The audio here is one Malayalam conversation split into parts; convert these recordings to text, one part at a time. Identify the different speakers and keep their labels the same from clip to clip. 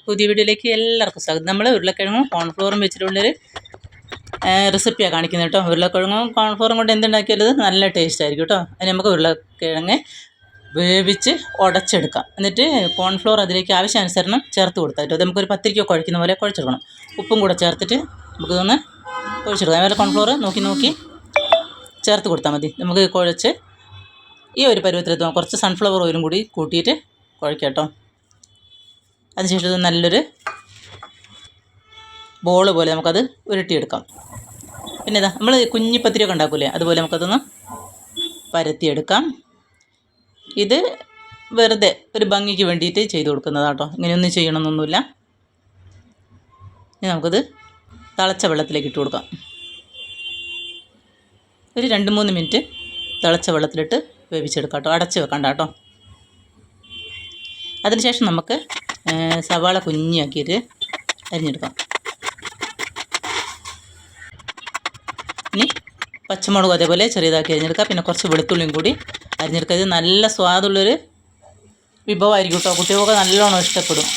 Speaker 1: പുതിയ വീഡിയോയിലേക്ക് എല്ലാവർക്കും സ്വാഗതം. നമ്മൾ ഉരുളക്കിഴങ്ങും കോൺഫ്ലോറും വെച്ചിട്ടുള്ളൊരു റെസിപ്പിയാണ് കാണിക്കുന്നത് കേട്ടോ. ഉരുളക്കിഴങ്ങും കോൺഫ്ലോറും കൊണ്ട് എന്തുണ്ടാക്കിയാലും നല്ല ടേസ്റ്റ് ആയിരിക്കും കേട്ടോ. അതിന് നമുക്ക് ഉരുളക്കിഴങ്ങ് വേവിച്ച് ഉടച്ചെടുക്കാം. എന്നിട്ട് കോൺഫ്ലോർ അതിലേക്ക് ആവശ്യാനുസരണം ചേർത്ത് കൊടുത്താൽ കേട്ടോ. അത് നമുക്കൊരു പത്തിരിക്കോ കുഴക്കുന്ന പോലെ കുഴച്ചെടുക്കണം. ഉപ്പും കൂടെ ചേർത്തിട്ട് നമുക്കിതൊന്ന് കുഴച്ചെടുക്കാം. അതുപോലെ കോൺഫ്ലോർ നോക്കി ചേർത്ത് കൊടുത്താൽ മതി. നമുക്ക് കുഴച്ച് ഈ ഒരു പരുവത്തിലെത്തുമ്പോൾ കുറച്ച് സൺഫ്ലവർ ഓയിലും കൂടി കൂട്ടിയിട്ട് കുഴക്കാം കേട്ടോ. അതിനുശേഷം ഇത് നല്ലൊരു ബോൾ പോലെ നമുക്കത് ഉരുട്ടിയെടുക്കാം. പിന്നെ ഇതാ നമ്മൾ കുഞ്ഞിപ്പത്തിരിയൊക്കെ ഉണ്ടാക്കൂലേ, അതുപോലെ നമുക്കതൊന്ന് പരത്തിയെടുക്കാം. ഇത് വെറുതെ ഒരു ഭംഗിക്ക് വേണ്ടിയിട്ട് ചെയ്ത് കൊടുക്കുന്നതാണ് കേട്ടോ. ഇങ്ങനെയൊന്നും ചെയ്യണമെന്നൊന്നുമില്ല. ഇനി നമുക്കത് തിളച്ച വെള്ളത്തിലേക്ക് ഇട്ട് കൊടുക്കാം. ഒരു 2-3 മിനിറ്റ് തിളച്ച വെള്ളത്തിലിട്ട് വേവിച്ചെടുക്കാം കേട്ടോ. അടച്ച് വെക്കണ്ട കേട്ടോ. അതിനുശേഷം നമുക്ക് സവാള കുഞ്ഞാക്കിയിട്ട് അരിഞ്ഞെടുക്കാം. ഇനി പച്ചമുളകും അതേപോലെ ചെറിയതാക്കി അരിഞ്ഞെടുക്കാം. പിന്നെ കുറച്ച് വെളുത്തുള്ളിയും കൂടി അരിഞ്ഞെടുക്കുക. ഇത് നല്ല സ്വാദുള്ളൊരു വിഭവമായിരിക്കും കേട്ടോ. കുട്ടികൾക്ക് നല്ലോണം ഇഷ്ടപ്പെടും.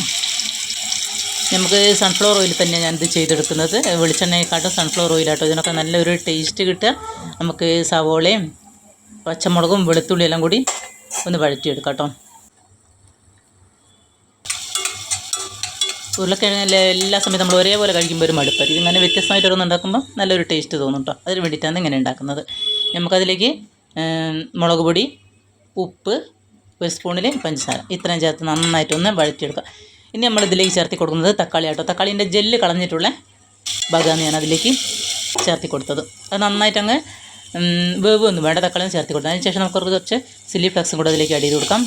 Speaker 1: നമുക്ക് സൺഫ്ലവർ ഓയിൽ തന്നെയാണ് ഞാനിത് ചെയ്തെടുക്കുന്നത്. വെളിച്ചെണ്ണയെക്കാട്ടും സൺഫ്ലവർ ഓയിലാട്ടോ ഇതിനൊക്കെ നല്ലൊരു ടേസ്റ്റ് കിട്ടുക. നമുക്ക് സവോളയും പച്ചമുളകും വെളുത്തുള്ളി എല്ലാം കൂടി ഒന്ന് വഴറ്റിയെടുക്കാം കേട്ടോ. ഉരുളക്കിഴങ്ങ് എല്ലാ സമയത്തും നമ്മൾ ഒരേപോലെ കഴിക്കുമ്പോൾ ഒരു മടുപ്പായിരിക്കും. ഇതിങ്ങനെ വ്യത്യസ്തമായിട്ട് ഓരോന്ന് ഉണ്ടാക്കുമ്പോൾ നല്ലൊരു ടേസ്റ്റ് തോന്നും കേട്ടോ. അതിന് വേണ്ടിയിട്ടാണ് ഇങ്ങനെ ഉണ്ടാക്കുന്നത്. നമുക്കതിലേക്ക് മുളക് പൊടി, ഉപ്പ്, 1 സ്പൂണിൽ പഞ്ചസാര ഇത്രയും ചേർത്ത് നന്നായിട്ടൊന്ന് വഴറ്റിയെടുക്കുക. ഇനി നമ്മളിതിലേക്ക് ചേർത്തി കൊടുക്കുന്നത് തക്കാളി ആട്ടോ. തക്കാളീൻ്റെ ജെല്ല് കളഞ്ഞിട്ടുള്ള ഭാഗമാണ് ഞാൻ അതിലേക്ക് ചേർത്തി കൊടുത്തത്. അത് നന്നായിട്ടങ്ങ് വേവൊന്നും വേണ്ട, തക്കാളി ചേർത്തി കൊടുത്തത്. അതിന് ശേഷം നമുക്ക് കുറച്ച് ചില്ലി ഫ്ലക്സും കൂടെ അതിലേക്ക് ആഡ് ചെയ്ത് കൊടുക്കാം.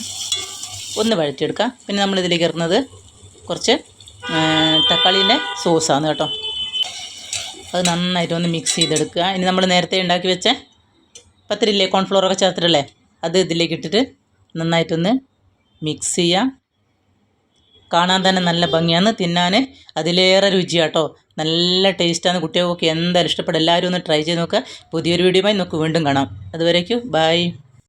Speaker 1: ഒന്ന് വഴറ്റിയെടുക്കാം. പിന്നെ നമ്മളിതിലേക്ക് ഇറങ്ങുന്നത് കുറച്ച് തക്കാളീൻ്റെ സോസാണ് കേട്ടോ. അത് നന്നായിട്ടൊന്ന് മിക്സ് ചെയ്തെടുക്കുക. ഇനി നമ്മൾ നേരത്തെ ഉണ്ടാക്കി വെച്ച പത്തിരില്ലേ, കോൺഫ്ലോറൊക്കെ ചേർത്തിട്ടല്ലേ, അത് ഇതിലേക്ക് ഇട്ടിട്ട് നന്നായിട്ടൊന്ന് മിക്സ് ചെയ്യാം. കാണാൻ തന്നെ നല്ല ഭംഗിയാണ്, തിന്നാൻ അതിലേറെ രുചിയാട്ടോ. നല്ല ടേസ്റ്റാണ്. കുട്ടികൾക്ക് എന്തായാലും ഇഷ്ടപ്പെടും. എല്ലാവരും ഒന്ന് ട്രൈ ചെയ്ത് നോക്കുക. പുതിയൊരു വീഡിയോയുമായി നമുക്ക് വീണ്ടും കാണാം. അതുവരേക്കും ബൈ.